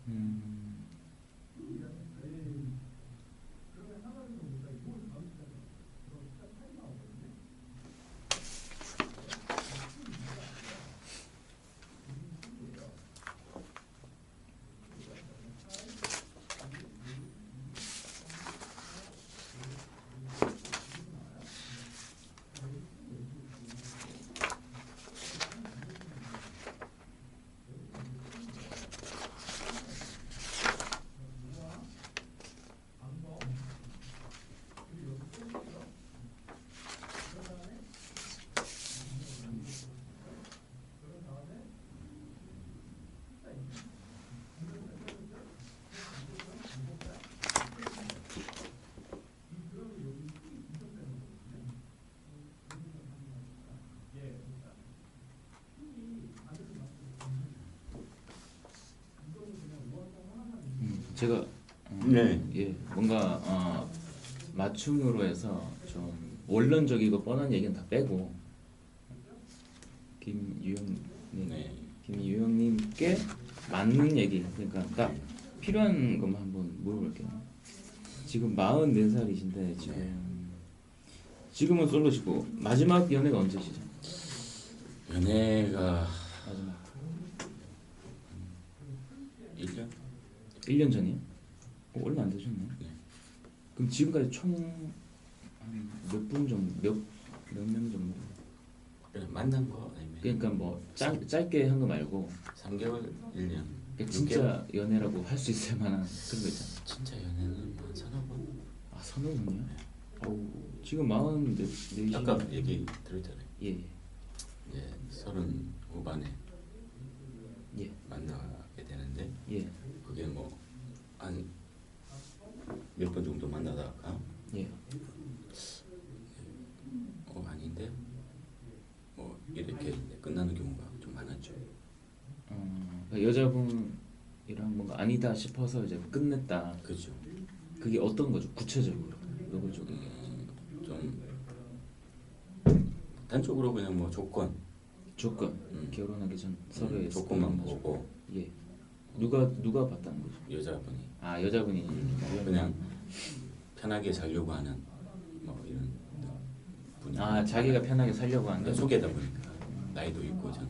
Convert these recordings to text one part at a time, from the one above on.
음, 제가 네. 예, 뭔가 맞춤으로 해서 좀 원론적이고 뻔한 얘기는 다 빼고 김유영님, 네. 김유영님께 맞는 얘기, 그러니까 딱 필요한 것만 한번 물어볼게요. 지금 44살이신데 지금은 솔로시고 마지막 연애가 언제시죠? 연애가 마지막 1년? 1년 전이요? 얼마 안 되셨네. 네. 그럼 지금까지 총 몇 분 정도, 몇 명 정도? 그냥 만난 거 아니면 그러니까 뭐 짧게 한 거 말고 3개월, 1년. 그러니까 진짜 연애라고 할 수 있을 만한 그런 거 있잖아. 진짜 연애는 한 서너 번? 아, 서너 분이요? 어우, 지금 44시. 아까 얘기 들었잖아요. 예, 이제 30 후반에 예, 만나게 되는데 예, 그게 뭐 한 몇 번 정도 만나다가 예. 아닌데 뭐 이렇게 끝나는 경우가 좀 많았죠. 그러니까 여자분이랑 뭔가 아니다 싶어서 이제 끝냈다. 그렇죠. 그게 어떤 거죠? 구체적으로 노골적으로. 좀 단적으로 그냥 뭐 조건 조건, 결혼하기 전 서로의 조건만 습관을 가지고. 보고 예. 누가 봤다는 거죠? 여자분이 아, 여자분이 그냥 편하게 살려고 하는 뭐 이런 분이 아, 자기가 편하게 살려고 한다. 소개다 보니까 나이도 있고 저는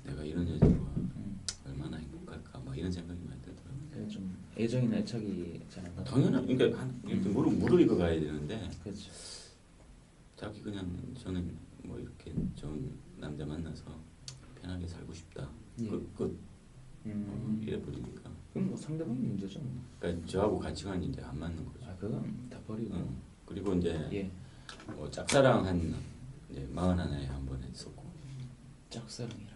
내가 이런 여자와 얼마나 행복할까 뭐 이런 생각이 많이 들더라고요. 그래서 좀 애정이나 애착이 잘 안 가고. 당연한 그러니까 이렇게 물을 익어 가야 되는데 그렇죠. 자기 그냥 저는 뭐 이렇게 좋은 남자 만나서 편하게 살고 싶다. 예. 이래 버리니까. 그럼 뭐 상대방 문제죠. 뭐. 그러니까 저하고 가치관이 이제 안 맞는 거죠. 아, 그건 다 버리고. 그리고 이제 예. 뭐 짝사랑 한 이제 41에 한 번 했었고. 짝사랑이라.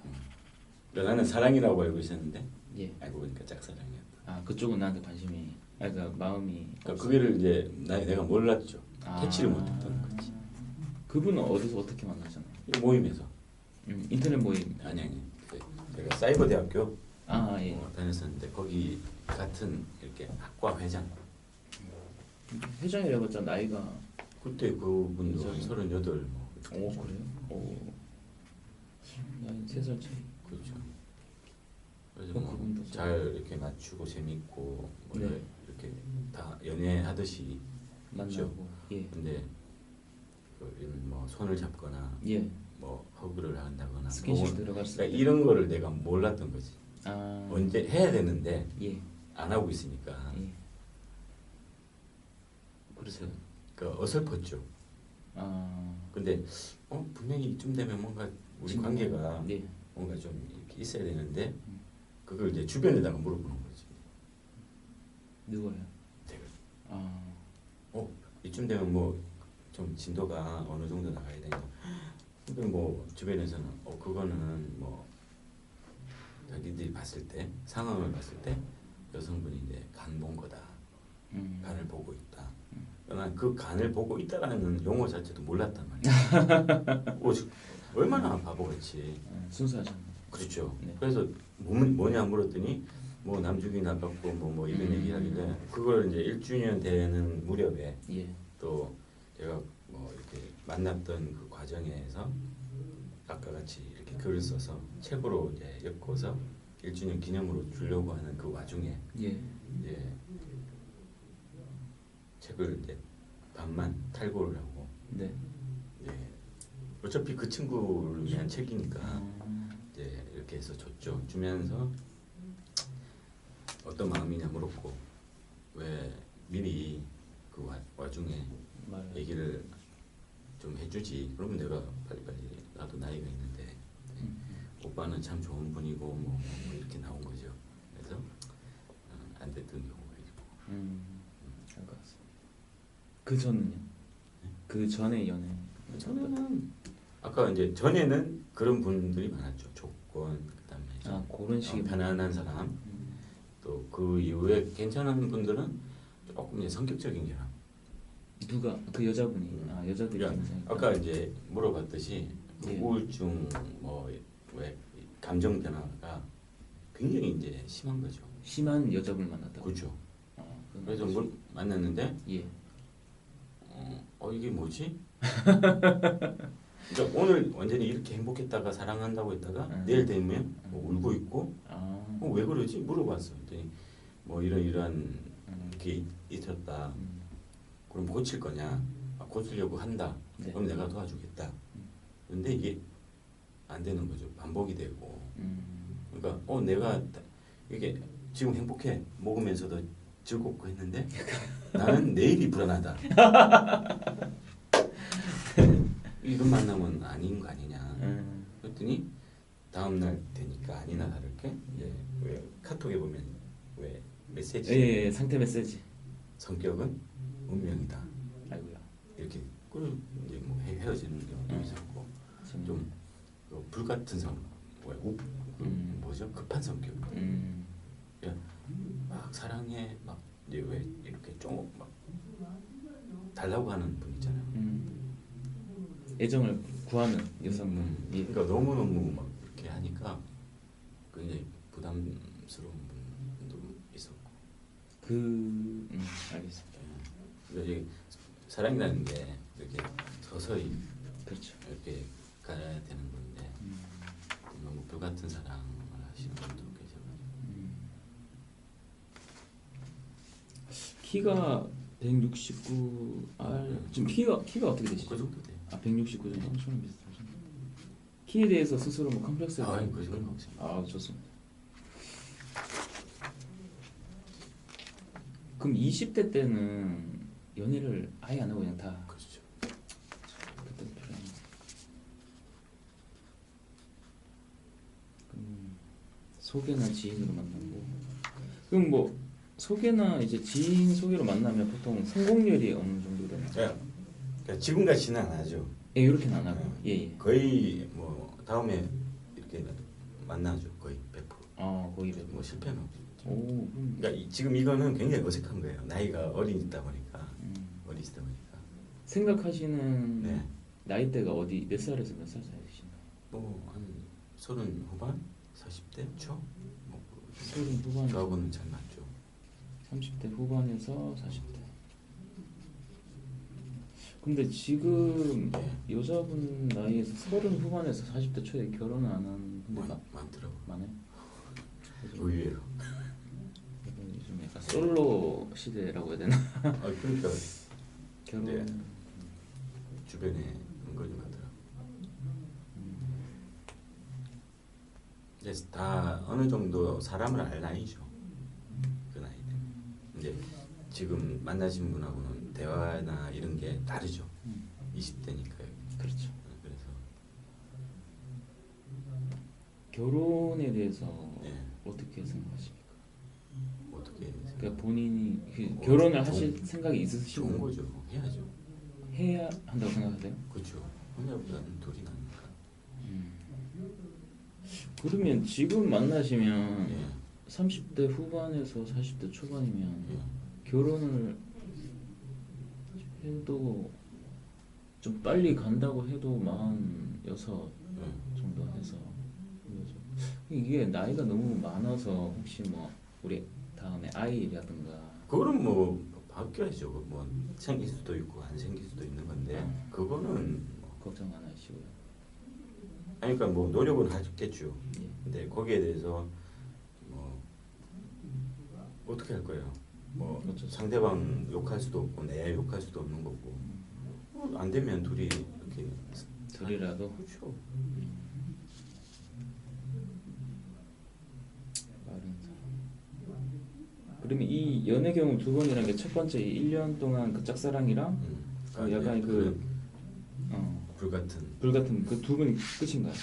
그러니까 나는 사랑이라고 알고 있었는데 예. 알고 보니까 짝사랑이었다. 아, 그쪽은 나한테 관심이, 아, 그러니까 마음이. 그러니까 그거를 이제 내가 몰랐죠. 아. 캐치를 못했던 거지. 그분은 어디서 어떻게 만나셨나요? 이 모임에서. 인터넷 모임. 아니. 내가 사이버 대학교 아, 예. 다녔었는데 거기 같은 이렇게 학과 회장. 회장이라고 했잖아. 나이가. 그때 그분도 회장이. 38 뭐. 오, 그래요? 오. 나이 3살 차이. 그렇죠. 그래서 그럼 뭐 그분도 잘 이렇게 맞추고 재밌고 뭐 네. 이렇게 다 연애하듯이 있죠. 만나고. 예. 근데 뭐 손을 잡거나 예. 뭐 허그를 한다거나 스킨십 혹은 들어갔을 그러니까 때. 이런 거를 내가 몰랐던 거지. 아. 언제 해야 되는데 예. 안 하고 있으니까. 예. 그러세요. 그러니까 어설펐죠. 아. 근데 분명히 이쯤 되면 뭔가 우리 친구. 관계가 네. 뭔가 좀 이렇게 있어야 되는데 그걸 이제 주변에다가 물어보는 거지. 누구예요? 내가 아. 이쯤 되면 뭐 좀 진도가 어느 정도 나가야 되니까. 근데 뭐 주변에서는 그거는 뭐 자기들이 봤을 때 상황을 봤을 때 여성분이 이제 간 본 거다. 간을 보고 있다. 난 그 간을 보고 있다라는 용어 자체도 몰랐단 말이야. 얼마나 바보같이. 순수하셨네. 그렇죠. 네. 그래서 뭐냐 물었더니 뭐 남주기 나빴고 뭐 이런 얘기하길래 그걸 이제 1주년 되는 무렵에 예. 또 제가 뭐 이렇게 만났던 그 과정에서 아까 같이 이렇게 글을 써서 책으로 이제 엮어서 1주년 기념으로 주려고 하는 그 와중에 예. 이제 책을 이제 반만 탈고를 하고 네. 이제 어차피 그 친구를 위한 책이니까 아, 이제 이렇게 해서 줬죠. 주면서 어떤 마음이냐 물었고 왜 미리 그 와중에 말. 얘기를 좀 해주지. 그러면 내가 빨리빨리 나도 나이가 있는데 오빠는 참 좋은 분이고 뭐 이렇게 나온 거죠. 그래서 안 됐던 경우가 있고. 알겠습니다. 그 전은요? 그 전에 연애. 전에는 아까 이제 전에는 그런 분들이 많았죠. 조건 그다음에 아 그런 식의 편안한 사람. 또 그 이후에 괜찮은 분들은 조금 이제 성격적인 사람. 누가 그 여자분이 아 여자들이 그러니까 생각. 아까 이제 물어봤듯이 예. 우울증 뭐 왜 감정 변화가 굉장히 이제 심한 거죠. 심한 여자분 만났다고. 그렇죠. 아, 그건 그래서 알지. 만났는데 예. 이게 뭐지? 그러니까 오늘 완전히 이렇게 행복했다가 사랑한다고 했다가 내일 되면 뭐 울고 있고 아. 왜 그러지? 물어봤어. 그랬더니 뭐 이런 게 있었다. 그럼 고칠 거냐? 고치려고 한다. 네. 그럼 내가 도와주겠다. 근데 이게 안 되는 거죠. 반복이 되고. 그러니까 내가 이게 지금 행복해 먹으면서도 즐겁고 했는데 나는 내일이 불안하다. 이런 만남은 아닌 거 아니냐. 그랬더니 다음 날 되니까 아니나 다를게 왜 카톡에 보면 왜 메시지 예, 상태 메시지. 성격은 운명이다. 아이고야. 이렇게 그 이제 뭐 헤어지는 경우도 있었고 좀 불같은 뭐죠 급한 성격. 막 사랑해 막 이제 왜 이렇게 좀막 달라고 하는 분 있잖아요. 애정을 구하는 여성분. 예. 그러니까 너무 막 이렇게 하니까 굉장히 부담스러운 분도 있었고. 알겠습니다. 그러니까 이게 사랑이라는 게 이렇게 서서히 그렇죠. 이렇게 가야 되는 건데 너무 불같은 사랑을 하시는 분도 계셔가지고. 키가 169R 지금 키가 어떻게 되시죠? 그 정도 돼요. 아 169 정도 엄청 비슷하죠. 키에 대해서 스스로 뭐 컴플렉스가 그 정도 없습니다. 아 좋습니다. 그럼 20대 때는 연애를 아예 안 하고 그냥 다 그렇죠. 그때 그래. 소개나 지인으로 만나고 그럼 뭐 소개나 이제 지인 소개로 만나면 보통 성공률이 어느 정도 되나요? 그러니까 지금까지는 안 하죠. 예, 이렇게는 안 하고 예. 거의 뭐 다음에 이렇게 만나죠. 거의 100%. 아 거의 뭐 실패는 없죠. 오, 그러니까 지금 이거는 굉장히 어색한 거예요. 나이가 어리다 보니까 어리시다 보니까. 생각하시는 네. 나이대가 어디 몇 살에서 몇 살 사이신가요? 뭐한 30 후반, 40대 초. 뭐 30 후반, 저하고는 잘 맞죠. 30대 후반에서 40대. 근데 지금 예. 여자분 나이에서 30 후반에서 40대 초에 결혼을 안 하는 분들 많더라고. 많아요. 의외로. 요즘 약간 솔로 시대라고 해야 되나? 그러니까 결혼. 네. 주변에 은근히 많더라고. 이제 다 어느 정도 사람을 알 나이죠. 그 나이 때. 이제 지금 만나신 분하고는 대화나 이런 게 다르죠. 20대니까요. 그렇죠. 그래서 결혼에 대해서 네. 어떻게 생각하십니까? 어떻게 그러니까 본인이 어, 결혼을 좋은- 하실 생각이 좋은 있으시고 거죠. 해야죠. 해야 한다고 생각하세요? 그렇죠. 혼자보다는 둘이 나니까. 그러면 지금 만나시면 예. 30대 후반에서 40대 초반이면 예. 결혼을 해도 좀 빨리 간다고 해도 46 예. 정도 해서 이게 나이가 너무 많아서 혹시 뭐 우리 다음에 아이라든가 그거는 뭐 바뀌어야죠. 뭐 생길 수도 있고 안 생길 수도 있는 건데 그거는 뭐 걱정 안 하시고요. 아니, 그러니까 뭐 노력은 하겠죠. 예. 근데 거기에 대해서 어떻게 할 거예요? 뭐 어쩔 수 상대방 욕할 수도 없고 내 욕할 수도 없는 거고 안 되면 둘이 이렇게 둘이라도 그렇죠. 빠른 사람. 그러면 이 연애 경험 두 번이라는 게 첫 번째 1년 동안 그 짝사랑이랑 약간 그 불같은 불같은 그 두 번이 끝인가요?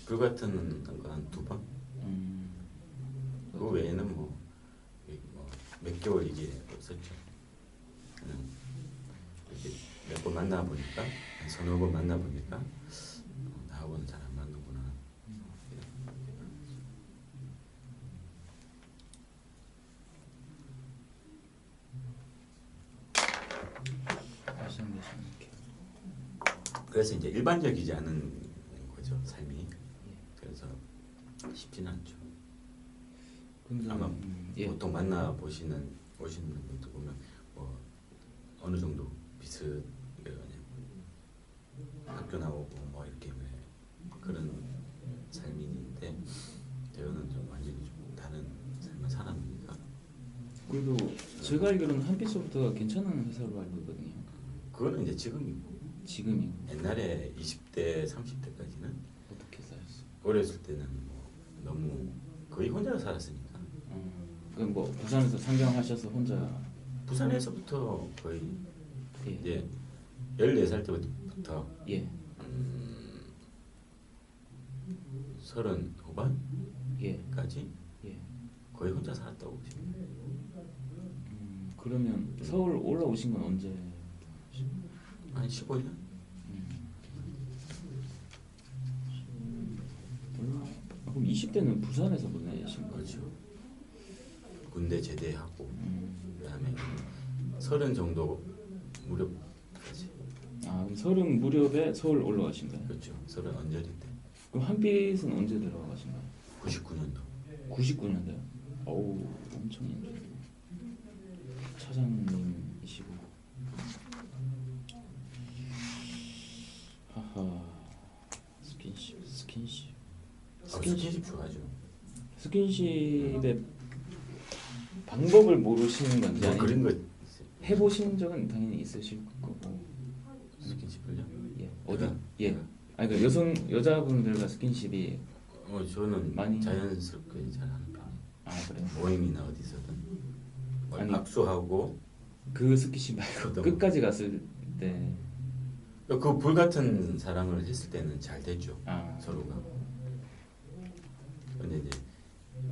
불같은 거 한 두 번? 그 외에는 몇 개월 이게 없었죠. 그냥 이렇게 몇 번 만나 보니까 서너 번 만나 보니까 나하고는 잘 안 맞는구나. 말씀되신 그래서 이제 일반적이지 않은 거죠 삶이. 그래서 쉽지는 않죠. 근데 아마 예. 보통 오시는 분들 보면 뭐 어느 정도 비슷 학교 나오고 뭐 이렇게 그런 삶이 있는데 저는 좀 완전히 좀 다른 삶을 살았으니까. 그리고 제가 알기로는 한빛소프트가 괜찮은 회사로 알고 있거든요. 그거는 이제 지금이고 지금이 옛날에 20대 30대까지는 어떻게 사셨어요? 어렸을 때는 뭐 너무 거의 혼자 살았으니까 그럼 뭐 부산에서 상경하셔서 혼자 부산에서부터 거의 예. 이제 14살 때부터 예. 30 후반까지 예. 거의 혼자 살았다고 보시면 돼요. 그러면 서울 올라오신 건 언제? 한 15년? 그럼 20대는 부산에서 보내신 거죠? 그렇죠. 군대 제대하고 그다음에 30 정도 무렵까지. 아 그럼 30 무렵에 서울 올라가신 거예요? 그렇죠. 30 언저리 때. 그럼 한빛은 언제 들어가신 거예요? 99년도. 99년도요? 어우 엄청 옛날. 차장님이시고. 하하. 스킨십. 스킨십 좋아하죠. 스킨십의 방법을 모르시는 건지 뭐 아니면 그런 거 해보신 적은 당연히 있으실 거고. 스킨십을요? 예. 어디? 제가? 예. 아니 그 여자분들과 스킨십이 저는 많이- 자연스럽게 잘 하는 편이에요. 아 그래요? 모임이나 어디서든 뭐 아니, 악수하고 그 스킨십 말고 어떤 끝까지 갔을 때 그 불같은 사랑을 했을 때는 잘 됐죠. 아. 서로가. 근데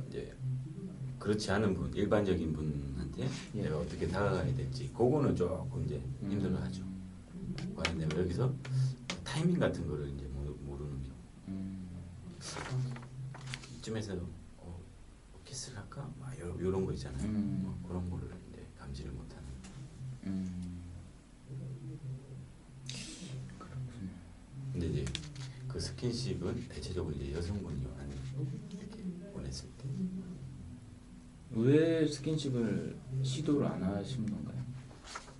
이제 그렇지 않은 분, 일반적인 분한테 예. 내가 어떻게 다가가야 될지 그거는 조금 이제 힘들어하죠. 과연 내가 여기서 타이밍 같은 거를 이제 모르는 경우. 이쯤에서 키스를 할까? 막 이런 거 있잖아요. 뭐 그런 거를 이제 감지를 못하는. 근데 이제 그 스킨십은 대체적으로 이제 여성분이 원하는 이렇게 보냈을 때. 왜 스킨십을 시도를 안 하시는 건가요?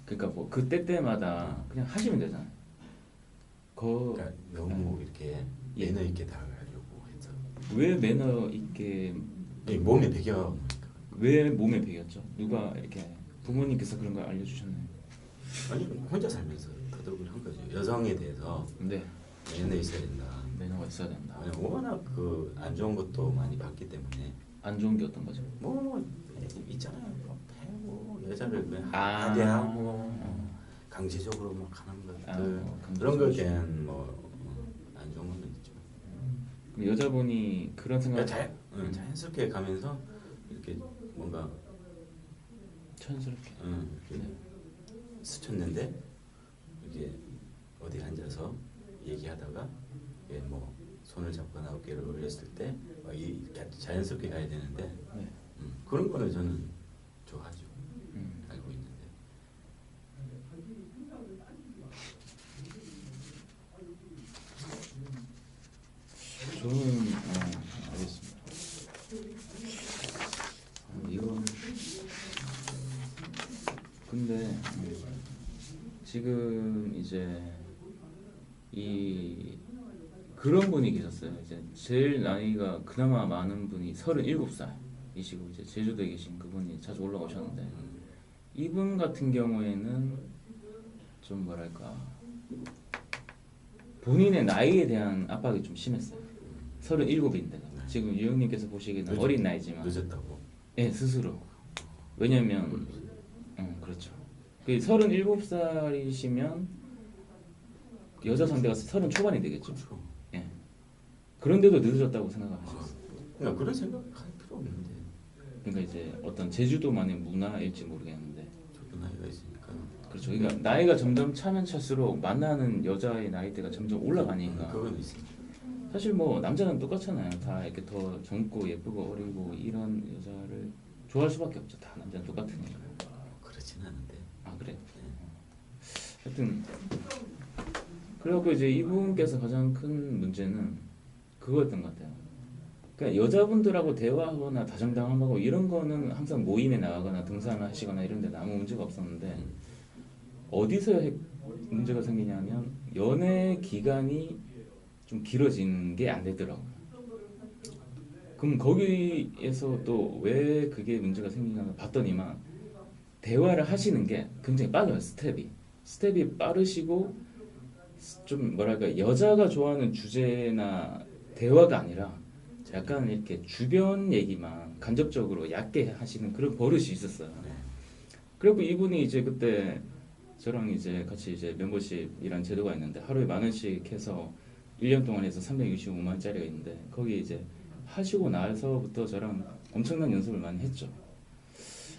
그러니까 뭐 그때 때마다 그냥 하시면 되잖아요. 그러니까 너무 이렇게 예. 매너 있게 다가가려고 해서. 왜 매너 있게 이 몸에 배겨. 왜 몸에 배겼죠? 누가 이렇게 부모님께서 그런 걸 알려주셨나요? 아니 혼자 살면서 터득을 한 거죠. 여성에 대해서 네. 매너 있어야 된다. 매너가 있어야 된다. 아니, 워낙 그 안 좋은 것도 많이 봤기 때문에 안 좋은 게 어떤 거죠? 뭐 있잖아요. 뭐 패고 여자를 그냥 아. 하대하고 강제적으로 막 하는 것들 그런 거에 대한 안 좋은 건 있죠. 그럼 여자분이 그런 생각 그러니까 자연스럽게 가면서 이렇게 뭔가 천스럽게 이렇게 스쳤는데 이게 어디 앉아서 얘기하다가 뭐 손을 잡거나 어깨를 올렸을 때 자연스럽게 가야 되는데 네. 그런 거는 저는 좋아하죠. 알고 있는데. 저는 알겠습니다. 이건 근데 지금 이제 이 그런 분이 계셨어요. 이제 제일 나이가 그나마 많은 분이 37살 분이시고 이제 제주도에 계신 그분이 자주 올라오셨는데 이분 같은 경우에는 좀 뭐랄까 본인의 나이에 대한 압박이 좀 심했어요. 37인데 지금 유형님께서 보시기에는 어린 나이지만 늦었다고. 예, 스스로. 왜냐면 그렇죠. 그 37살이시면 여자 상대가 30 초반이 되겠죠. 그렇죠. 예. 그런데도 늦어졌다고 생각하셨어요. 그냥 그런 생각할 필요 없는데. 그러니까 이제 어떤 제주도만의 문화일지 모르겠는데 저도 나이가 있으니까. 그렇죠. 그러니까 나이가 점점 차면 찰수록 만나는 여자의 나이대가 점점 올라가니까 그건 있습니다. 사실 뭐 남자는 똑같잖아요. 다 이렇게 더 젊고 예쁘고 어리고 이런 여자를 좋아할 수밖에 없죠. 다 남자는 똑같으니까. 그렇진 않은데. 아 그래. 하여튼 그래갖고 이제 이분께서 가장 큰 문제는 그거였던 것 같아요. 그러니까 여자분들하고 대화하거나 다정다감하고 이런 거는 항상 모임에 나가거나 등산을 하시거나 이런 데 아무 문제가 없었는데 어디서 문제가 생기냐면 연애 기간이 좀 길어지는 게 안 되더라고요. 그럼 거기에서 또 왜 그게 문제가 생기나 봤더니만 대화를 하시는 게 굉장히 빨라요. 스텝이 빠르시고 좀 뭐랄까 여자가 좋아하는 주제나 대화가 아니라 약간 이렇게 주변 얘기만 간접적으로 얕게 하시는 그런 버릇이 있었어요. 그리고 이분이 이제 그때 저랑 이제 같이 이제 멤버십이란 제도가 있는데 하루에 10,000원씩 해서 1년 동안 해서 365만 원짜리가 있는데 거기 이제 하시고 나서부터 저랑 엄청난 연습을 많이 했죠.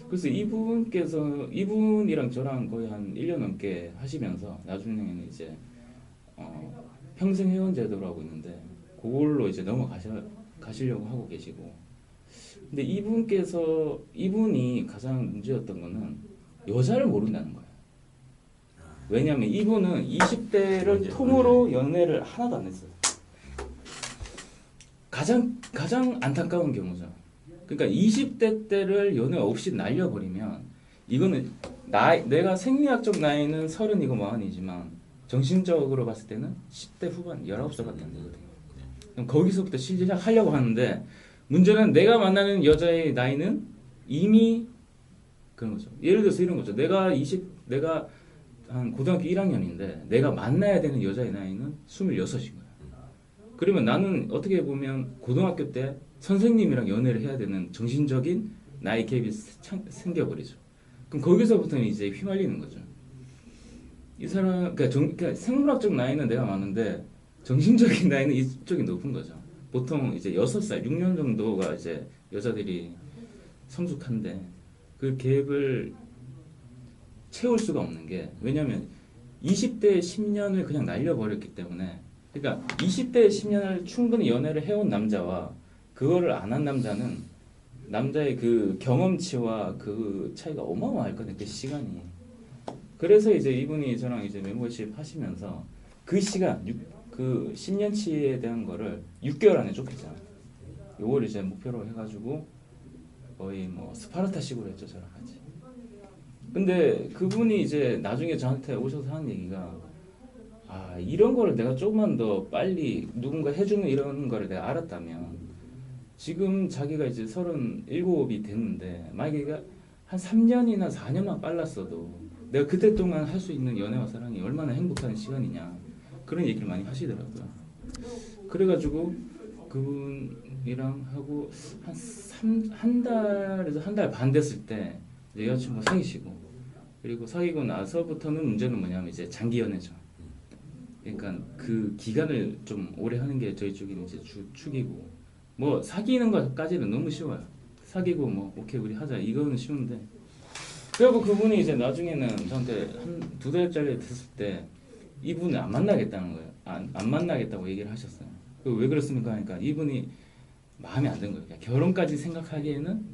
그래서 이분이랑 저랑 거의 한 1년 넘게 하시면서 나중에는 이제 평생 회원 제도라고 있는데 그걸로 이제 가시려고 하고 계시고 근데 이분이 가장 문제였던 거는 여자를 모른다는 거예요. 왜냐면 이분은 20대를 통으로 연애를 하나도 안 했어요. 가장 안타까운 경우죠. 그러니까 20대 때를 연애 없이 날려버리면 이거는 내가 생리학적 나이는 30이고 40이지만 정신적으로 봤을 때는 10대 후반 19살밖에 안 되거든요. 그럼 거기서부터 시작하려고 하는데 문제는 내가 만나는 여자의 나이는 이미 그런 거죠. 예를 들어서 이런 거죠. 내가 한 고등학교 1학년인데 내가 만나야 되는 여자의 나이는 26인 거야. 그러면 나는 어떻게 보면 고등학교 때 선생님이랑 연애를 해야 되는 정신적인 나이 갭이 생겨버리죠. 그럼 거기서부터는 이제 휘말리는 거죠. 이 사람, 그러니까 생물학적 나이는 내가 많은데 정신적인 나이는 이쪽이 높은 거죠. 보통 이제 6살, 6년 정도가 이제 여자들이 성숙한데 그 갭을 채울 수가 없는 게 왜냐면 20대 10년을 그냥 날려버렸기 때문에 그러니까 20대 10년을 충분히 연애를 해온 남자와 그거를 안 한 남자는 남자의 그 경험치와 그 차이가 어마어마할 거든요. 그 시간이. 그래서 이제 이분이 저랑 이제 멤버십 하시면서 그 시간, 그 10년치에 대한 거를 6개월 안에 좁히자. 요걸 이제 목표로 해가지고 거의 뭐 스파르타식으로 했죠, 저랑 같이. 근데 그분이 이제 나중에 저한테 오셔서 하는 얘기가 이런 거를 내가 조금만 더 빨리 누군가 해주는 이런 거를 내가 알았다면 지금 자기가 이제 37이 됐는데 만약에 한 3년이나 4년만 빨랐어도 내가 그때 동안 할 수 있는 연애와 사랑이 얼마나 행복한 시간이냐 그런 얘기를 많이 하시더라고요. 그래가지고 그분이랑 하고 한 달에서 한 달 반 됐을 때 여자친구가 사귀시고 그리고 사귀고 나서부터는 문제는 뭐냐면 이제 장기 연애죠. 그러니까 그 기간을 좀 오래 하는 게 저희 쪽이 이제 축이고 뭐 사귀는 것까지는 너무 쉬워요. 사귀고 뭐 오케이 우리 하자 이거는 쉬운데 그리고 그분이 이제 나중에는 저한테 한 2달짜리 됐을 때 이분을 안 만나겠다는 거예요. 안 만나겠다고 얘기를 하셨어요. 왜 그렇습니까? 하니까 이분이 마음에 안 든 거예요. 결혼까지 생각하기에는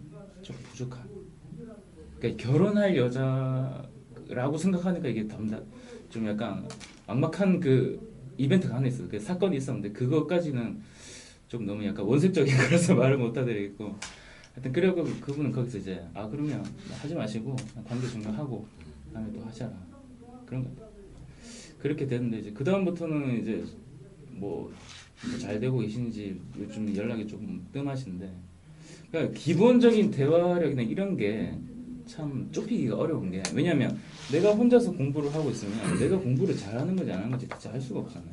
좀 부족한. 그러니까 결혼할 여자라고 생각하니까 이게 좀 약간 막막한 그 이벤트가 하나 있어요. 그 사건이 있었는데 그것까지는 좀 너무 약간 원색적인 거라서 말을 못 하더라고. 하여튼 그래고 그분은 거기서 이제 그러면 하지 마시고 관계 종료하고 다음에 또 하자라 그런 거. 그렇게 됐는데 이제 그 다음부터는 이제 뭐 잘 되고 계신지 요즘 연락이 조금 뜸하신데 그러니까 기본적인 대화력이나 이런 게 참 좁히기가 어려운 게 왜냐면 내가 혼자서 공부를 하고 있으면 내가 공부를 잘하는 건지 안 하는 건지 대체 알 수가 없잖아요.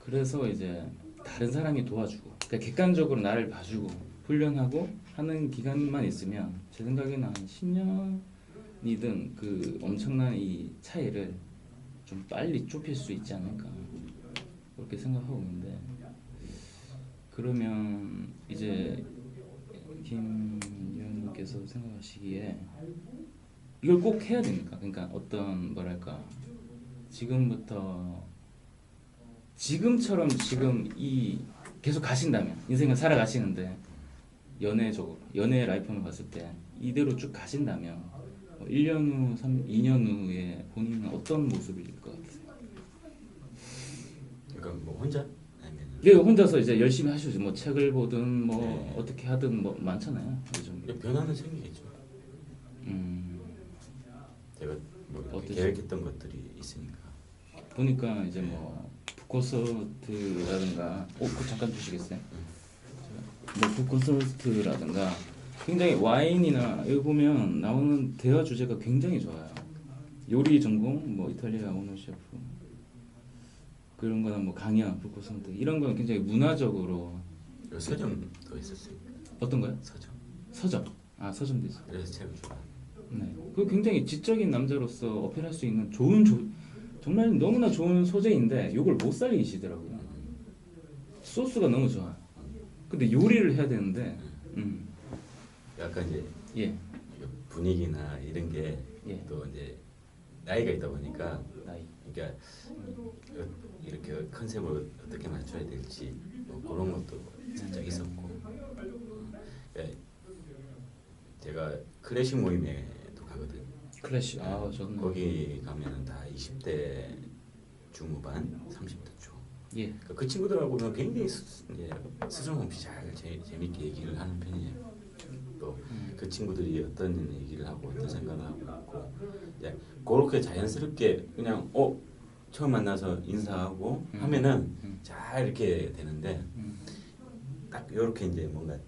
그래서 이제 다른 사람이 도와주고 그러니까 객관적으로 나를 봐주고 훈련하고 하는 기간만 있으면 제 생각에는 한 10년이든 그 엄청난 이 차이를 좀 빨리 좁힐 수 있지 않을까 그렇게 생각하고 있는데 그러면 이제 김 의원님께서 생각하시기에 이걸 꼭 해야 됩니까? 그러니까 어떤 뭐랄까 지금부터 지금처럼 지금 이 계속 가신다면 인생을 살아가시는데 연애적으로 연애 라이프만 봤을 때 이대로 쭉 가신다면 1년 후, 2년 후에 본인은 어떤 모습일 것 같으세요? 그러니까 뭐 혼자 아니면 네, 혼자서 이제 열심히 하시죠. 뭐 책을 보든 뭐 네. 어떻게 하든 뭐 많잖아요. 요즘. 변화는 생기겠죠. 제가 뭐 이렇게 어떠세요? 계획했던 것들이 있으니까. 보니까 이제 뭐 붓콘서트라든가 그거 잠깐 주시겠어요? 뭐 붓콘서트라든가 굉장히 와인이나 여기 보면 나오는 대화 주제가 굉장히 좋아요. 요리 전공, 뭐 이탈리아 오너 셰프 그런 거나 뭐 강연, 붓콘서트 이런 건 굉장히 문화적으로 그리고 서점도 있었어요. 어떤 거요? 서점. 서점. 아 서점도 있어. 그래서 책을 좋아. 네. 그 굉장히 지적인 남자로서 어필할 수 있는 정말 너무나 좋은 소재인데 이걸 못 살리시더라고요. 소스가 너무 좋아. 근데 요리를 해야 되는데, 약간 이제 예, 분위기나 이런 게 또 예, 이제 나이가 있다 보니까 나이. 그러니까 이렇게 컨셉을 어떻게 맞춰야 될지 뭐 그런 것도 살짝 있었고 그러니까 제가 클래식 모임에도 가거든요. 클래식. 아, 좋네. 거기 가면은 다 20대 중후반, 30대 초. 예, 그러니까 그 친구들하고는 굉장히 이제 스스럼없이 잘 재밌게 얘기를 하는 편이에요. 또 그 친구들이 어떤 얘기를 하고 어떤 생각을 하고 있고 이제 그렇게 자연스럽게 그냥 처음 만나서 인사하고 하면은 잘 이렇게 되는데 딱 이렇게 이제 뭔가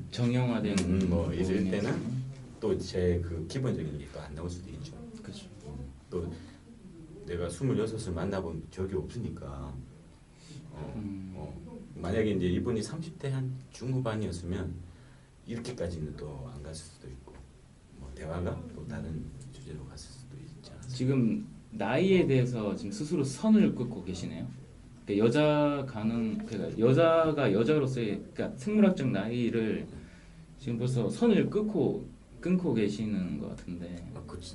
정형화된 뭐 이럴 모임이었어요. 때는 또 제 그 기본적인 게 또 안 나올 수도 있죠. 그렇죠. 또 내가 26을 만나본 적이 없으니까 만약에 이제 이분이 30대 한 중후반이었으면 이렇게까지는 또 안 갔을 수도 있고 뭐 대화가 또 다른 주제로 갔을 수도 있지 않습니까? 지금 나이에 대해서 지금 스스로 선을 긋고 계시네요. 그러니까 여자가 여자로서의 그러니까 생물학적 나이를 지금 벌써 선을 끊고 계시는 것 같은데.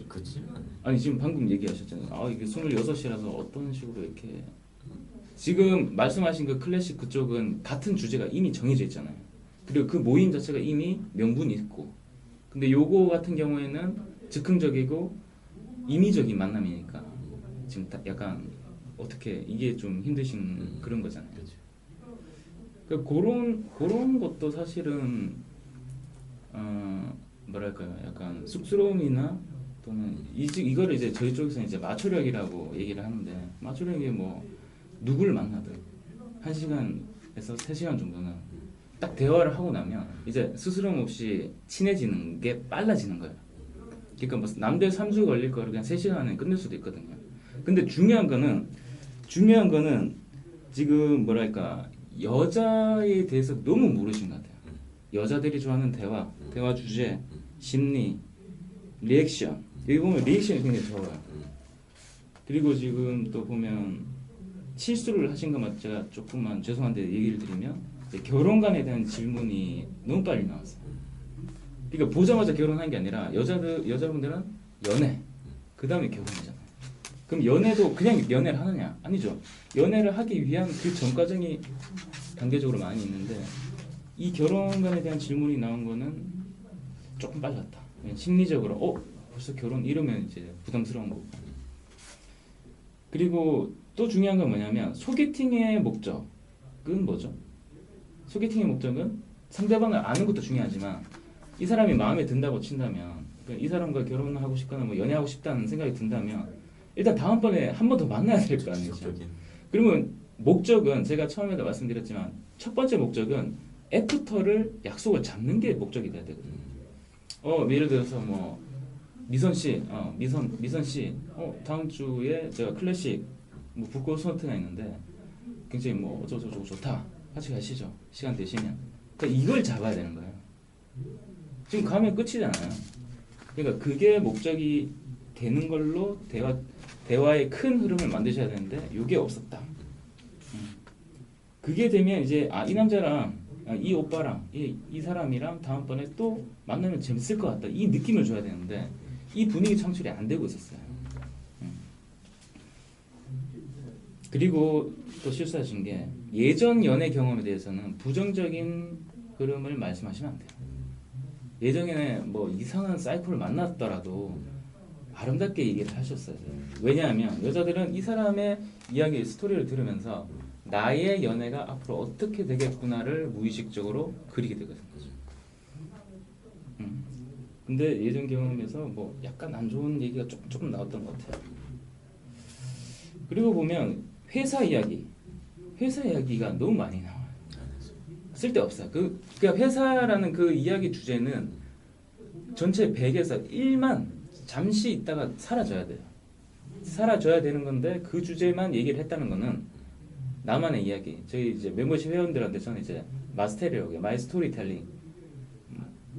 그치 아니 지금 방금 얘기하셨잖아요. 아 이게 26이라서 어떤 식으로 이렇게 지금 말씀하신 그 클래식 그쪽은 같은 주제가 이미 정해져 있잖아요. 그리고 그 모임 자체가 이미 명분이 있고. 근데 요거 같은 경우에는 즉흥적이고 임의적인 만남이니까 지금 약간 어떻게 이게 좀 힘드신 그런 거잖아요. 그렇죠. 그러니까 그런 것도 사실은 뭐랄까요, 약간 쑥스러움이나 또는 이거를 이제 저희 쪽에서는 이제 마초력이라고 얘기를 하는데 마초력이 뭐 누구를 만나든 1시간에서 3시간 정도는 딱 대화를 하고 나면 이제 스스럼 없이 친해지는 게 빨라지는 거예요. 그러니까 뭐 남들 3주 걸릴 거를 그냥 3시간 안에 끝낼 수도 있거든요. 근데 중요한 거는 지금 뭐랄까 여자에 대해서 너무 모르신 것 같아요. 여자들이 좋아하는 대화 주제, 심리, 리액션. 여기 보면 리액션이 굉장히 좋아요. 그리고 지금 또 보면 실수를 하신 것만 제가 조금만 죄송한데 얘기를 드리면 이제 결혼관에 대한 질문이 너무 빨리 나왔어요. 그러니까 보자마자 결혼한 게 아니라 여자분들은 연애, 그 다음에 결혼이잖아요. 그럼 연애도 그냥 연애를 하느냐? 아니죠. 연애를 하기 위한 그 전 과정이 단계적으로 많이 있는데 이 결혼관에 대한 질문이 나온 거는 조금 빨랐다. 심리적으로 벌써 결혼 이러면 이제 부담스러운 거고. 그리고 또 중요한 건 뭐냐면 소개팅의 목적은 뭐죠? 소개팅의 목적은 상대방을 아는 것도 중요하지만 이 사람이 마음에 든다고 친다면 그러니까 이 사람과 결혼하고 싶거나 뭐 연애하고 싶다는 생각이 든다면 일단 다음번에 한 번 더 만나야 될 거 아니에요. 그러면 목적은 제가 처음에도 말씀드렸지만 첫 번째 목적은 애프터를 약속을 잡는 게 목적이 돼야 되거든요. 예를 들어서 뭐 미선 씨, 미선 씨, 다음 주에 제가 클래식 뭐 북 콘서트가 있는데 굉장히 뭐 어쩌고저쩌고 좋다. 같이 가시죠. 시간 되시면. 그러니까 이걸 잡아야 되는 거예요. 지금 가면 끝이잖아요. 그러니까 그게 목적이 되는 걸로 대화의 큰 흐름을 만드셔야 되는데 이게 없었다. 그게 되면 이제 이 남자랑 이 오빠랑 이 사람이랑 다음번에 또 만나면 재밌을 것 같다. 이 느낌을 줘야 되는데 이 분위기 창출이 안 되고 있었어요. 그리고 또 실수하신 게 예전 연애 경험에 대해서는 부정적인 흐름을 말씀하시면 안 돼요. 예전에 뭐 이상한 사이코를 만났더라도 아름답게 얘기를 하셨어야 돼요. 왜냐하면 여자들은 이 사람의 이야기, 스토리를 들으면서 나의 연애가 앞으로 어떻게 되겠구나를 무의식적으로 그리게 되거든요. 근데 예전 경험에서 뭐 약간 안 좋은 얘기가 조금 나왔던 것 같아요. 그리고 보면 회사 이야기가 너무 많이 나와요. 쓸데없어요. 그러니까 회사라는 그 이야기 주제는 전체 100에서 1만 잠시 있다가 사라져야 돼요. 사라져야 되는 건데 그 주제만 얘기를 했다는 거는 나만의 이야기. 저희 이제 멤버십 회원들한테 저는 이제 마스테리오, 마이 스토리텔링.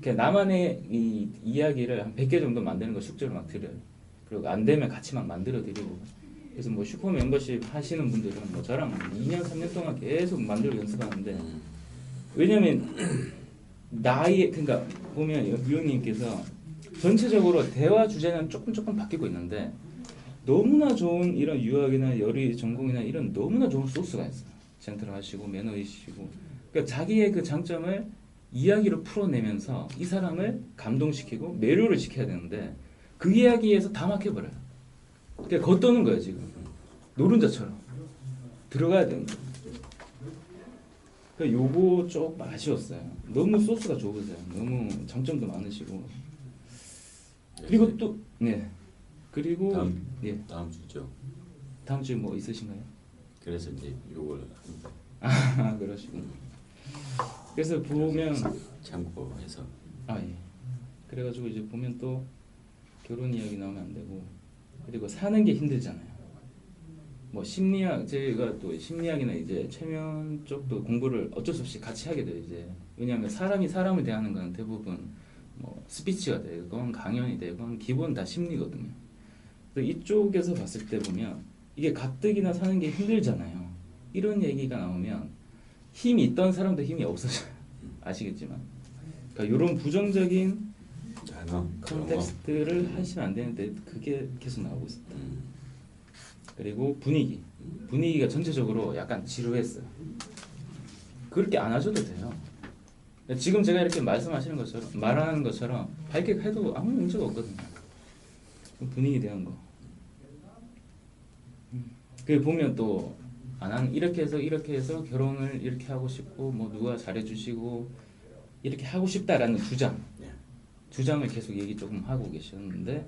그러니까 나만의 이 이야기를 한 100개 정도 만드는 거 숙제로 막 드려요. 그리고 안 되면 같이 막 만들어 드리고. 그래서 뭐 슈퍼 멤버십 하시는 분들은 뭐 저랑 2년, 3년 동안 계속 만들고 연습하는데 왜냐면 그러니까 보면 유형님께서 전체적으로 대화 주제는 조금 바뀌고 있는데 너무나 좋은 이런 유학이나 요리 전공이나 이런 너무나 좋은 소스가 있어요. 젠틀하시고 매너이시고 그러니까 자기의 그 장점을 이야기로 풀어내면서 이 사람을 감동시키고 매료를 시켜야 되는데 그 이야기에서 다 막혀버려요. 그러니까 겉도는 거예요 지금. 노른자처럼 들어가야 되는 거예요. 그러니까 요거 조금 아쉬웠어요. 너무 소스가 좋으세요. 너무 장점도 많으시고 그리고 또 그리고 다음 주죠. 다음 주에 뭐 있으신가요? 그래서 이제 요걸 그러시고 그래서 보면 참고해서 예. 그래가지고 이제 보면 또 결혼 이야기 나오면 안 되고 그리고 사는 게 힘들잖아요. 뭐 심리학 제가 또 심리학이나 이제 최면 쪽도 공부를 어쩔 수 없이 같이 하게 돼요 이제. 왜냐하면 사람이 사람을 대하는 건 대부분 뭐 스피치가 되건 강연이 되건 기본 다 심리거든요. 그래서 이쪽에서 봤을 때 보면 이게 가뜩이나 사는 게 힘들잖아요. 이런 얘기가 나오면 힘이 있던 사람도 힘이 없어져요. 아시겠지만. 그러니까 이런 부정적인 컨텍스트를 하시면 안 되는데 그게 계속 나오고 있습니다. 그리고 분위기가 전체적으로 약간 지루했어요. 그렇게 안 하셔도 돼요. 지금 제가 이렇게 말하는 것처럼 밝게 해도 아무 문제가 없거든요. 분위기 대한 거. 그 보면 또 이렇게 해서 결혼을 이렇게 하고 싶고 뭐 누가 잘해주시고 이렇게 하고 싶다라는 주장을 계속 얘기 조금 하고 계셨는데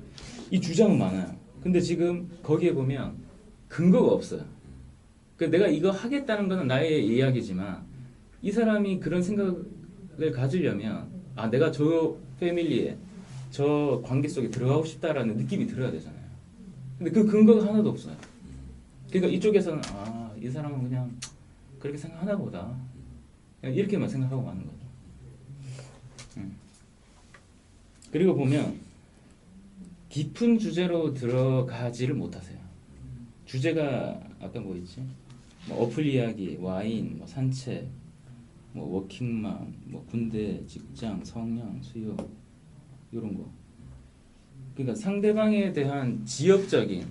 이 주장은 많아요. 근데 지금 거기에 보면 근거가 없어요. 그 내가 이거 하겠다는 거는 나의 이야기지만 이 사람이 그런 생각을 가지려면 내가 저 패밀리에 저 관계 속에 들어가고 싶다라는 느낌이 들어야 되잖아요. 근데 그 근거가 하나도 없어요. 그러니까 이쪽에서는 이 사람은 그냥 그렇게 생각하나 보다. 그냥 이렇게만 생각하고 마는 거죠. 그리고 보면 깊은 주제로 들어가지를 못하세요. 주제가 아까 뭐 있지? 뭐 어플 이야기, 와인, 뭐 산책, 뭐 워킹맘, 뭐 군대, 직장, 성형, 수요 이런 거. 그러니까 상대방에 대한 지역적인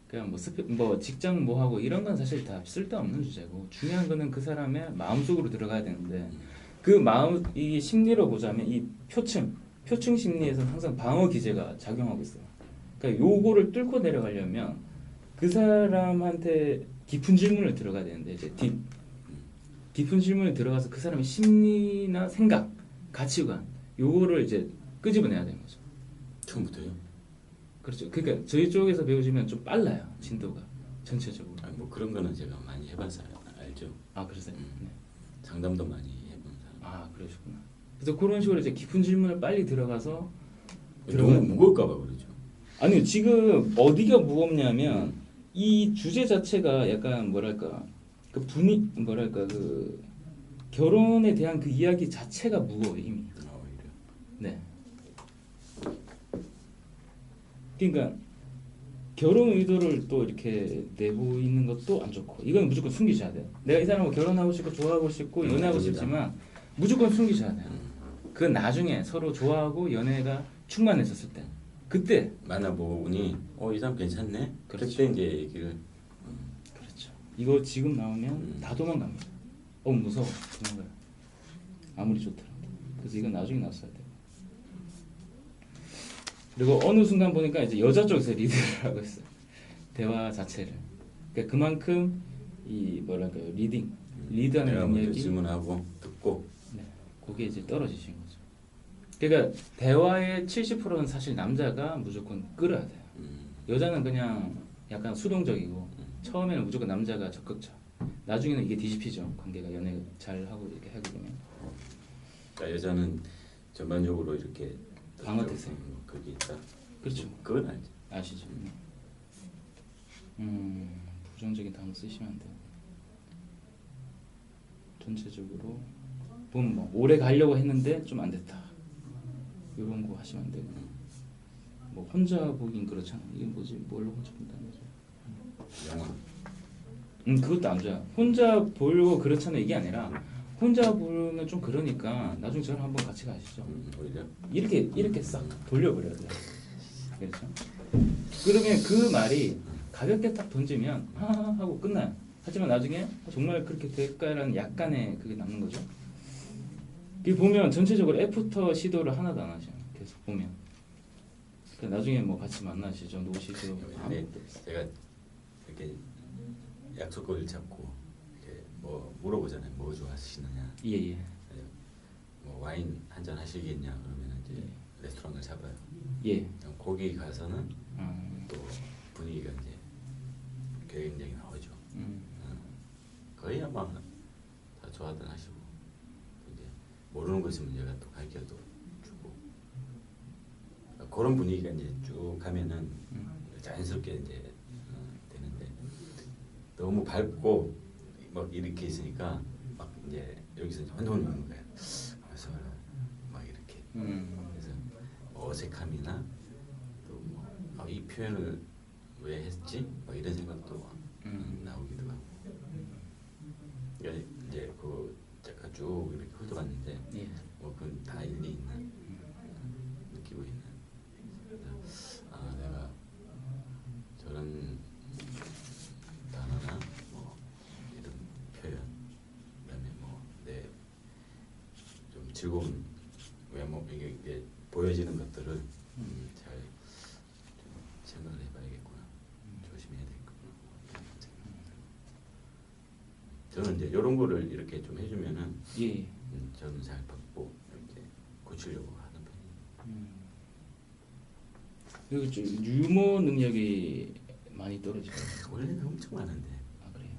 그냥 뭐 직장 뭐 하고 이런 건 사실 다 쓸데없는 주제고 중요한 거는 그 사람의 마음속으로 들어가야 되는데 그 이 심리로 보자면 이 표층 심리에서는 항상 방어 기제가 작용하고 있어요. 그러니까 요거를 뚫고 내려가려면 그 사람한테 깊은 질문을 들어가야 되는데 이제 깊은 질문을 들어가서 그 사람의 심리나 생각, 가치관 요거를 이제 끄집어내야 되는 거죠. 처음부터요? 그렇죠. 그러니까 저희 쪽에서 배우시면 좀 빨라요. 진도가 전체적으로. 뭐 그런 거는 제가 많이 해봐서 알죠. 그러세요? 네. 상담도 많이 해본 아 그러셨구나. 그래서 그런 식으로 이제 깊은 질문을 빨리 들어가서 너무 무거울까봐 그러죠. 아니요 지금 어디가 무겁냐면 이 주제 자체가 약간 뭐랄까 그 뭐랄까 그 결혼에 대한 그 이야기 자체가 무거워요 이미. 오히려. 네. 그러니까 결혼 의도를 또 이렇게 내보이는 것도 안 좋고 이건 무조건 숨기셔야 돼요. 내가 이 사람하고 결혼하고 싶고 좋아하고 싶고 연애하고 싶지만 무조건 숨기셔야 돼요. 그 나중에 서로 좋아하고 연애가 충만해졌을 때 그때 만나보니 이 사람 괜찮네. 그렇죠. 그때 이제 얘기를 그렇죠. 이거 지금 나오면 다 도망갑니다. 무서워 도망가요. 아무리 좋더라도. 그래서 이건 나중에 나왔어야 돼요. 그리고 어느 순간 보니까 이제 여자 쪽에서 리드를 하고 있어요. 대화 자체를. 그러니까 그만큼 이 뭐랄까요 리드하는 내가 먼저 능력이 질문하고 듣고 네, 그게 이제 떨어지신 거죠. 그러니까 대화의 70%는 사실 남자가 무조건 끌어야 돼요. 여자는 그냥 약간 수동적이고 처음에는 무조건 남자가 적극적. 나중에는 이게 뒤집히죠. 관계가 연애 잘 하고 이렇게 하게 되면. 그러니까 여자는 전반적으로 이렇게 방어 태세. 그게 있다. 그렇죠. 그건 알죠. 아시죠? 부정적인 단어 쓰시면 안 돼요. 전체적으로 보면 뭐 오래 가려고 했는데 좀 안 됐다. 이런 거 하시면 안 되고. 뭐 혼자 보긴 그렇잖아. 이게 뭐지? 뭘로 혼자 본다는 거죠? 영화. 그것도 안 좋아요. 혼자 보려고 그렇잖아 이게 아니라 혼자 보면 좀 그러니까 나중에 저랑 한번 같이 가시죠. 오히려. 이렇게 싹 돌려버려야 돼요. 그렇죠? 그러면 그 말이 가볍게 딱 던지면 하하 하고 끝나요. 하지만 나중에 정말 그렇게 될까라는 약간의 그게 남는 거죠. 이 보면 전체적으로 애프터 시도를 하나도 안 하죠. 계속 보면. 그러니까 나중에 뭐 같이 만나시죠, 노시죠. 근데 제가 이렇게 약속을 잡고 이렇게 뭐 물어보잖아요. 뭐 좋아하시느냐. 예예. 뭐 와인 한 잔 하시겠냐 그러면 이제 레스토랑을 잡아요. 예. 그럼 거기 가서는 또 분위기가 이제 굉장히 나오죠. 거의 아마 다 좋아들 하시고 이제 모르는 거 있으면 제가 또 가르쳐도 주고 그런 분위기가 이제 쭉 가면은 자연스럽게 이제 되는데 너무 밝고 막 이렇게 있으니까 막 이제 여기서 혼돈이 오는 거예요. 그래서 막 이렇게 그래서 어색함이나 또 뭐 이 표현을 왜 했지? 막 이런 생각도 나오기도 하고. 그러니까 이제 그 제가 쭉 이렇게 훑어봤는데 예. 뭐 그건 다 일리 있는 느끼고 있는. 내가 저런 단어나 뭐 이런 표현, 그다음에 뭐 내 좀 즐거운 외모 이게 보여지는 것들을 잘 좀 생각을 해봐야겠구나. 조심해야 되겠구나. 저는 이제 이런 거를 이렇게 좀 해주면은 예. 저는 잘 받고 이렇게 고치려고 하는 편이에요. 그리고 좀 유머 능력이 많이 떨어지고. 원래는 엄청 많은데. 아 그래요?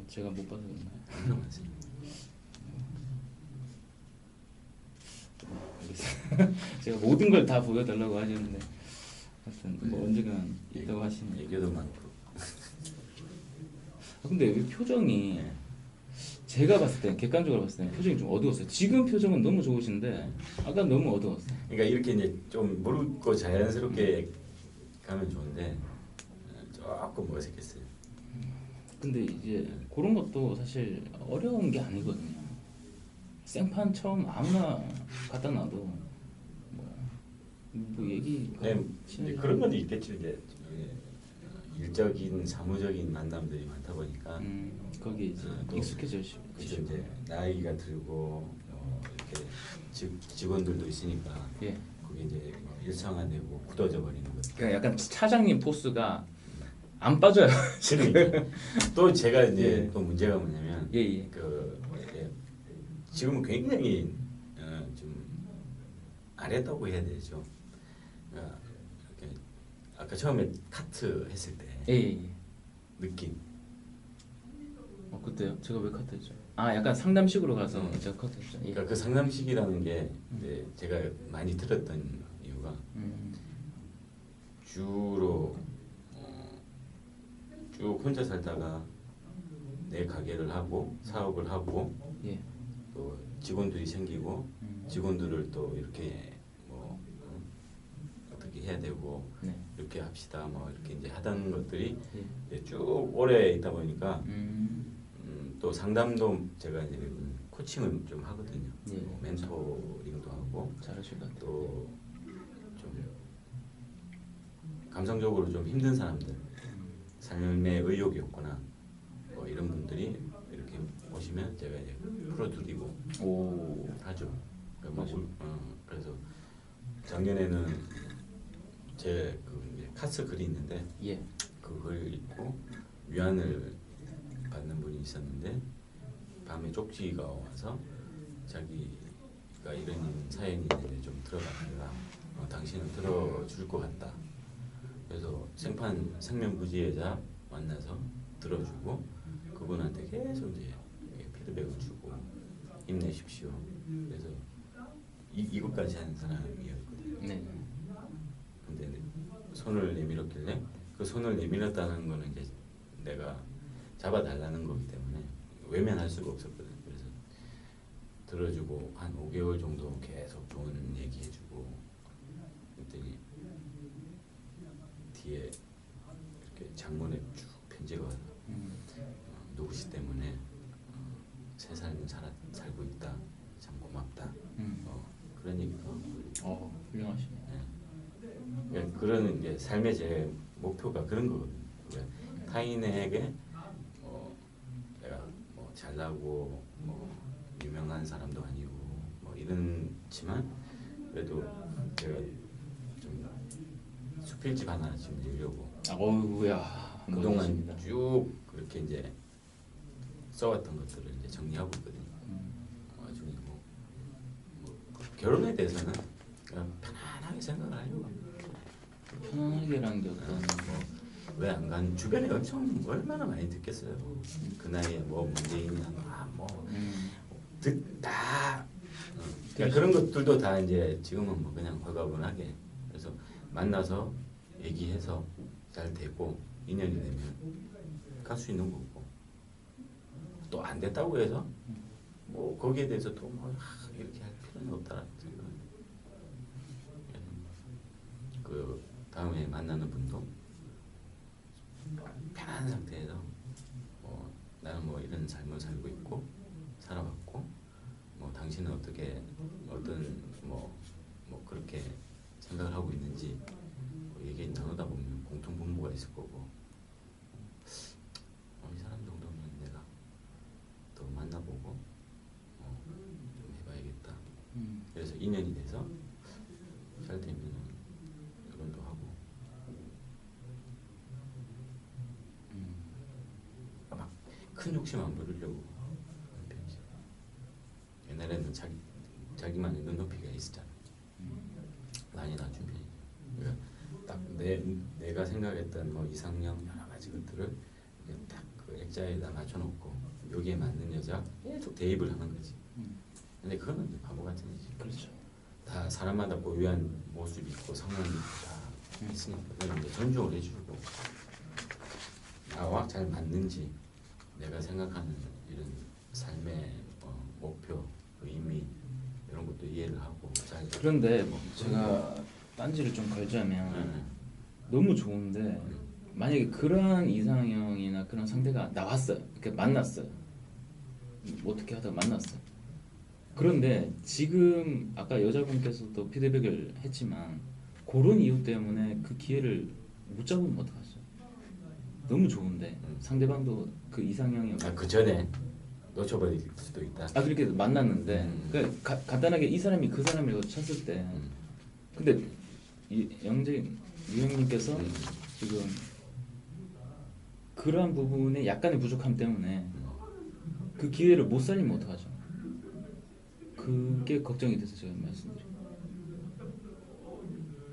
제가 못 봐서 그런가요? 엄청 많습니다. 알겠어요. 제가 모든 걸 다 보여달라고 하셨는데 하여튼 뭐 언젠간 있다고 하시면. 얘기도 많고. 근데 왜 표정이 제가 봤을 때 객관적으로 봤을 때 표정이 좀 어두웠어요. 지금 표정은 너무 좋으신데 아까 너무 어두웠어요. 그러니까 이렇게 이제 좀 모르고 자연스럽게 가면 좋은데 조금 어색했어요. 근데 이제 그런 것도 사실 어려운 게 아니거든요. 생판 처음 아무나 갖다 놔도 뭐 얘기 네, 이제 그런 건 있겠죠. 이제 일적인 사무적인 만남들이 많다 보니까 거기 이제 또 익숙해지시고 그죠. 이제 나이가 들고 이렇게 직원들도 있으니까 예. 그게 이제 뭐 일상화되고 굳어져 버리는 것. 그러니까 약간 차장님 포스가 안 빠져요. 그러니까 또 제가 이제 예. 또 문제가 뭐냐면 예. 지금은 굉장히 좀 아랬다고 해야 되죠. 그러니까 이렇게 아까 처음에 카트 했을 때 예. 느낌. 그때요? 제가 왜 카트했죠? 아 약간 상담식으로 가서 음. 제가 컷했죠. 예. 그러니까 그 상담식이라는 게 이제 제가 많이 들었던 이유가 음. 주로 쭉 혼자 살다가 내 가게를 하고 사업을 하고 예. 또 직원들이 생기고 직원들을 또 이렇게 뭐 어떻게 해야 되고 네. 이렇게 합시다 뭐 이렇게 이제 하던 것들이 예. 이제 쭉 오래 있다 보니까 음. 또 상담도 제가 이제 코칭을 좀 하거든요. 예. 뭐 멘토링도 하고 잘하실 것 같아요. 또 좀 감성적으로 좀 힘든 사람들 삶에 의욕이 없거나 뭐 이런 분들이 이렇게 오시면 제가 이제 풀어드리고 오. 하죠. 그러니까 뭐, 그래서 작년에는 제그 카스 글이 있는데 예. 그걸 읽고 위안을 받는 분이 있었는데 밤에 쪽지가 와서 자기가 이런 사연이 있는데 좀 들어봤다가 당신은 들어줄 것 같다. 그래서 생판 생명부지애자 만나서 들어주고 그분한테 계속 이제 피드백을 주고 힘내십시오. 그래서 이것까지 하는 사람이었거든요. 네. 근데 손을 내밀었길래 그 손을 내밀었다는 거는 이제 내가 잡아달라는 거기 때문에 외면할 수가 없었거든요. 그래서 들어주고 한 5개월 정도 계속 좋은 얘기 해주고 그랬더니 뒤에 이렇게 장문에 쭉 편지가 와서 누구시 때문에 새 삶을 살고 있다. 참 고맙다. 그런 얘기도 하고. 훌륭하시네. 그러니까 그런 이제 삶의 제 목표가 그런 거거든요. 그러니까 타인에게 내가 뭐 잘나고 뭐 유명한 사람도 아니고 뭐 이렇지만 그래도 제가 좀 수필집 하나 지금 내려고 어우야. 그동안 멋지십니다. 쭉 그렇게 이제 써왔던 것들을 이제 정리하고 있거든요. 나중에 뭐 결혼에 대해서는 그냥 편안하게 생각을 하려고 합니다. 편안하게라는 게 어떤 왜 안 간? 주변에 엄청 얼마나 많이 듣겠어요. 그 나이에 뭐 문재인이나 뭐 듣다. 그러니까 그런 것들도 다 이제 지금은 뭐 그냥 헐가분하게 그래서 만나서 얘기해서 잘 되고 인연이 되면 갈 수 있는 거고 또 안 됐다고 해서 뭐 거기에 대해서 또 뭐 이렇게 할 필요는 없다라는 생각을 그 다음에 만나는 분도 편한 상태에서 나는 뭐 이런 삶을 살고 있고 살아왔고 뭐 당신은 어떻게 어떤 뭐 그렇게 생각을 하고 있는지 얘기 나누다 보면 공통 분모가 있을 거고 이 사람 정도면 내가 더 만나보고 좀 해봐야겠다. 그래서 인연이 돼서 잘 되면 결혼도 하고 막 큰 욕심 안 부리려고 하는 편이죠. 옛날에는 자기만의 눈높이가 있었잖아. 많이 낮춘 편이죠. 그러니까 딱 내가 생각했던 뭐 이상형 여러 가지 것들을 딱 그 액자에다 맞춰놓고 여기에 맞는 여자 계속 대입을 하는 거지. 근데 그거는 이제 바보 같은 일이지. 그렇죠. 다 사람마다 고유한 모습이 있고 성향이 다 있으니까 그걸 이제 존중을 해주고 나와 잘 맞는지 내가 생각하는 이런 삶의 목표, 의미 이런 것도 이해를 하고 잘. 그런데 제가 딴지를 좀 걸자면 너무 좋은데 만약에 그러한 이상형이나 그런 상대가 나왔어요. 이렇게 만났어요. 어떻게 하다가 만났어요. 그런데 지금 아까 여자분께서도 피드백을 했지만 그런 이유 때문에 그 기회를 못 잡으면 어떡하죠? 너무 좋은데 상대방도 그 이상형이 그 전에 놓쳐버릴 수도 있다. 그렇게 만났는데 그러니까 간단하게 이 사람이 그 사람이라고 쳤을 때 근데 유형님께서 지금 그러한 부분에 약간의 부족함 때문에 그 기회를 못 살리면 어떡하죠? 그게 걱정이 돼서 제가 말씀드려요.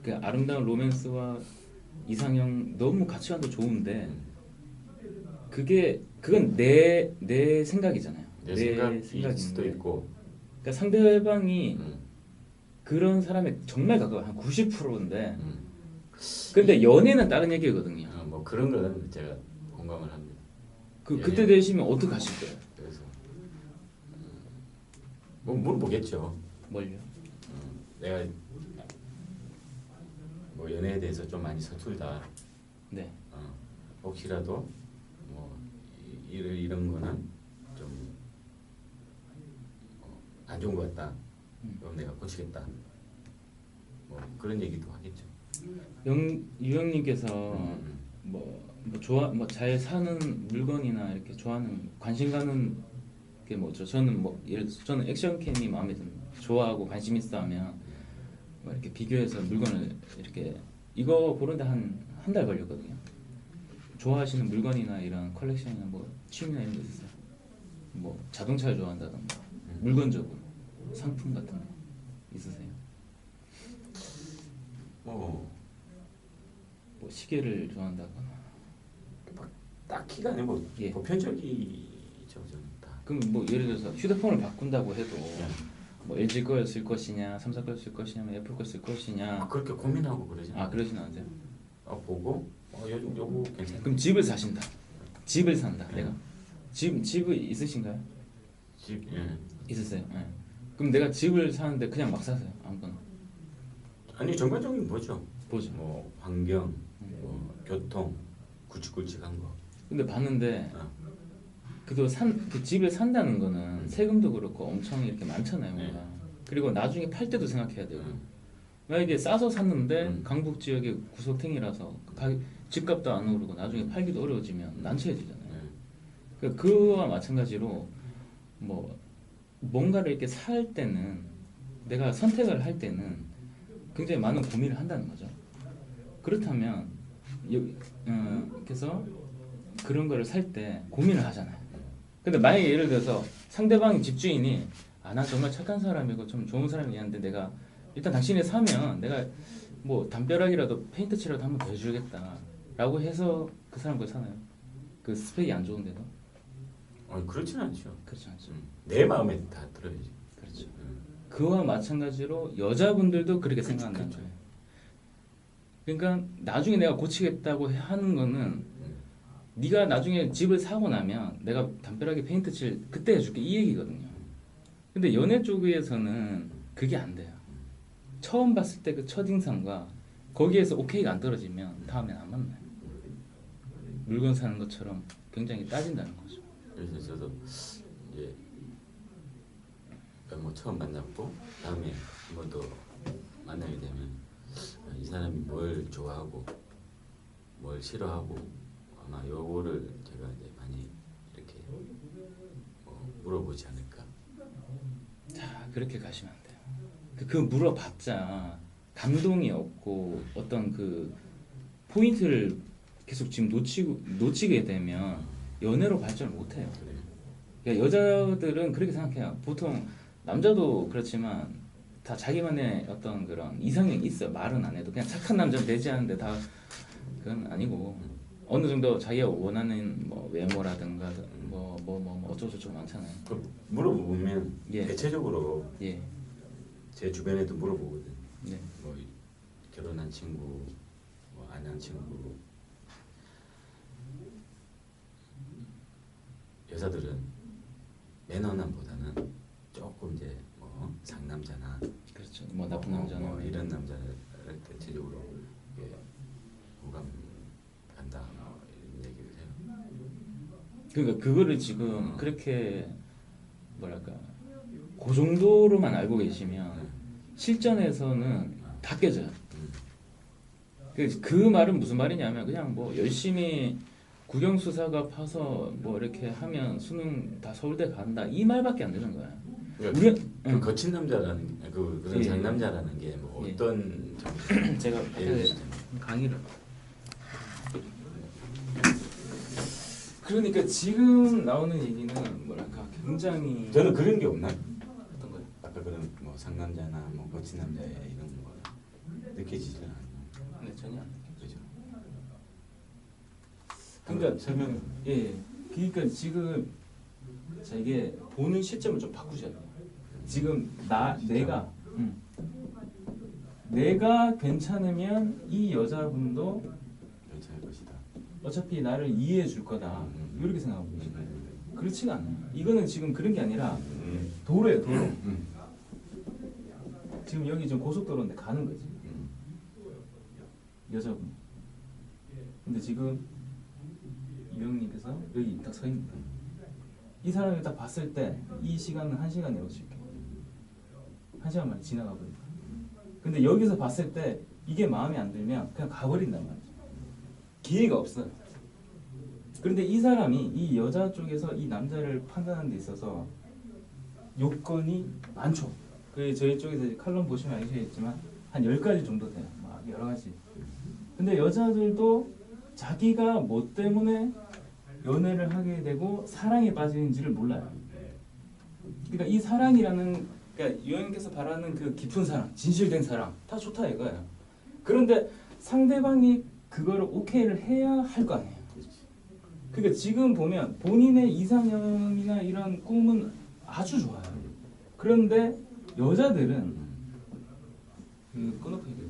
그 아름다운 로맨스와 이상형 너무 가치관도 좋은데 그건 내 생각이잖아요. 내 내 생각일 생각인데. 수도 있고. 그러니까 상대방이 음, 그런 사람이 정말 가까워 한 90%인데 음. 근데 연애는 다른 얘기거든요. 뭐 그런 거는 제가 공감을 합니다. 그때 연애. 되시면 어떻게 하실 거예요? 그래서 뭐 물어보겠죠. 뭘요? 내가 뭐 연애에 대해서 좀 많이 서툴다. 네. 혹시라도 뭐 이런 거는 좀 안 좋은 것 같다. 그럼 내가 고치겠다. 뭐 그런 얘기도 하겠죠. 유형님께서 음. 뭐 잘 사는 물건이나 이렇게 좋아하는 관심 가는 게 뭐죠? 저는 뭐 예를 들어서 저는 액션캠이 마음에 드는 좋아하고 관심 있어 하면 뭐 이렇게 비교해서 물건을 이렇게 이거 고르는데 한 달 걸렸거든요. 좋아하시는 물건이나 이런 컬렉션이나 뭐 취미나 이런 거 있으세요? 뭐 자동차를 좋아한다던가 물건적으로 상품 같은 거 있으세요? 뭐 뭐 시계를 좋아한다거나. 딱히가 아니고 예. 보편적이죠. 저는 다. 그럼 뭐 예를 들어서 휴대폰을 바꾼다고 해도 예. 뭐 LG 걸 쓸 것이냐, 삼성 걸 쓸 것이냐, 뭐 애플 걸 쓸 것이냐. 그렇게 고민하고 그러지. 아 그러진 않으세요? 보고 요즘 요거 괜찮다. 그럼 집을 사신다. 집을 산다. 예. 내가 집이 있으신가요? 집 예. 있으세요. 예. 그럼 내가 집을 사는데 그냥 막 사세요. 아무거나. 아니 전반적인 뭐죠? 보죠. 뭐 환경, 뭐 교통, 굵직굵직한 거. 근데 봤는데 어. 그 집을 산다는 거는 세금도 그렇고 엄청 이렇게 많잖아요. 네. 뭔가. 그리고 나중에 팔 때도 생각해야 돼요. 음. 만약에 싸서 샀는데 음. 강북 지역의 구석탱이라서 집값도 안 오르고 나중에 팔기도 어려워지면 난처해지잖아요. 예. 그러니까 그와 마찬가지로 뭐 뭔가를 이렇게 살 때는 내가 선택을 할 때는 굉장히 많은 고민을 한다는 거죠. 그렇다면 그래서 그런 거를 살 때 고민을 하잖아요. 근데 만약에 예를 들어서 상대방이 집주인이 나 정말 착한 사람이고 좀 좋은 사람이었는데 내가 일단 당신이 사면 내가 뭐 담벼락이라도 페인트 칠이라도 한번 더 해주겠다 라고 해서 그 사람 그걸 사나요? 그 스펙이 안 좋은데도? 그렇지는 않죠. 그렇지 않죠. 내 마음에 다 들어야지. 그렇죠. 그와 마찬가지로 여자분들도 그렇게 그렇죠, 생각한다는 그렇죠. 거예요. 그러니까 나중에 내가 고치겠다고 하는 거는 네가 나중에 집을 사고 나면 내가 담벼락에 페인트 칠 그때 해줄게 이 얘기거든요. 근데 연애 쪽에서는 그게 안 돼요. 처음 봤을 때 그 첫인상과 거기에서 오케이가 안 떨어지면 다음엔 안 만나요. 물건 사는 것처럼 굉장히 따진다는 거죠. 그래서 저도 이제 뭐 처음 만났고 다음에 한 번 더 만나게 되면 이 사람이 뭘 좋아하고 뭘 싫어하고 아마 요거를 제가 이제 많이 이렇게 물어보지 않을까. 자, 그렇게 가시면 안 돼요. 그 물어봤자 감동이 없고 어떤 그 포인트를 계속 지금 놓치게 되면 연애로 발전을 못 해요. 그래요. 그러니까 여자들은 그렇게 생각해요. 보통 남자도 그렇지만 다 자기만의 어떤 그런 이상형이 있어요. 말은 안 해도 그냥 착한 남자는 되지 않는데 다 그건 아니고 어느 정도 자기가 원하는 뭐 외모라든가 뭐 어쩌고저쩌고 많잖아요. 물어보면 예. 대체적으로 예, 제 주변에도 물어보거든. 네, 뭐 결혼한 친구, 뭐 안 한 친구. 여자들은 매너남보다는 조금 이제 뭐 상남자나 그렇죠. 뭐 나쁜 남자는 뭐 이런 남자를 대체적으로 이게 호감 간다 뭐 이런 얘기를 해요. 그러니까 그거를 지금 그렇게 뭐랄까 그 정도로만 알고 계시면 실전에서는 다 깨져요. 그 말은 무슨 말이냐면 그냥 뭐 열심히 국영수사가 파서 뭐 이렇게 하면 수능 다 서울대 간다 이 말밖에 안 되는 거야. 그러니까 우리 그 거친 남자라는 그런 예. 상남자라는 게 뭐 예. 어떤 제가 예를 들면 강의를 그러니까 지금 나오는 얘기는 뭐랄까 굉장히 저는 그런 게 없나요? 어떤 거요? 아까 그런 뭐 상남자나 뭐 거친 남자 이런 거 느껴지지 않아요. 네, 전혀 안 느껴요. 그죠? 그러니까 설명. 예, 그러니까 지금 자, 이게 보는 시점을 좀 바꾸셔야 돼요. 지금 내가 괜찮으면 이 여자분도 괜찮을 것이다. 어차피 나를 이해해 줄 거다. 이렇게 생각하고 계시요 그렇지가 않아요. 이거는 지금 그런 게 아니라 도로예요, 도로. 지금 여기 좀 고속도로인데 가는 거지. 여자분. 근데 지금 유영님께서 여기 딱 서 있는 거예요. 이 사람을 딱 봤을 때 이 시간은 1시간이라고 칠게. 1시간 만에 지나가 버린다. 근데 여기서 봤을 때 이게 마음에 안 들면 그냥 가버린단 말이죠. 기회가 없어요. 그런데 이 사람이 이 여자 쪽에서 이 남자를 판단하는 데 있어서 요건이 많죠. 그 저희 쪽에서 이제 칼럼 보시면 아시겠지만 한 10가지 정도 돼요. 막 여러 가지. 근데 여자들도 자기가 뭐 때문에 연애를 하게 되고 사랑에 빠지는지를 몰라요. 그러니까 이 사랑이라는, 그러니까 유형께서 바라는 그 깊은 사랑, 진실된 사랑 다 좋다 이거예요. 그런데 상대방이 그거를 오케이를 해야 할 거 아니에요. 그러니까 지금 보면 본인의 이상형이나 이런 꿈은 아주 좋아요. 그런데 여자들은 그 끊어펴야 돼요.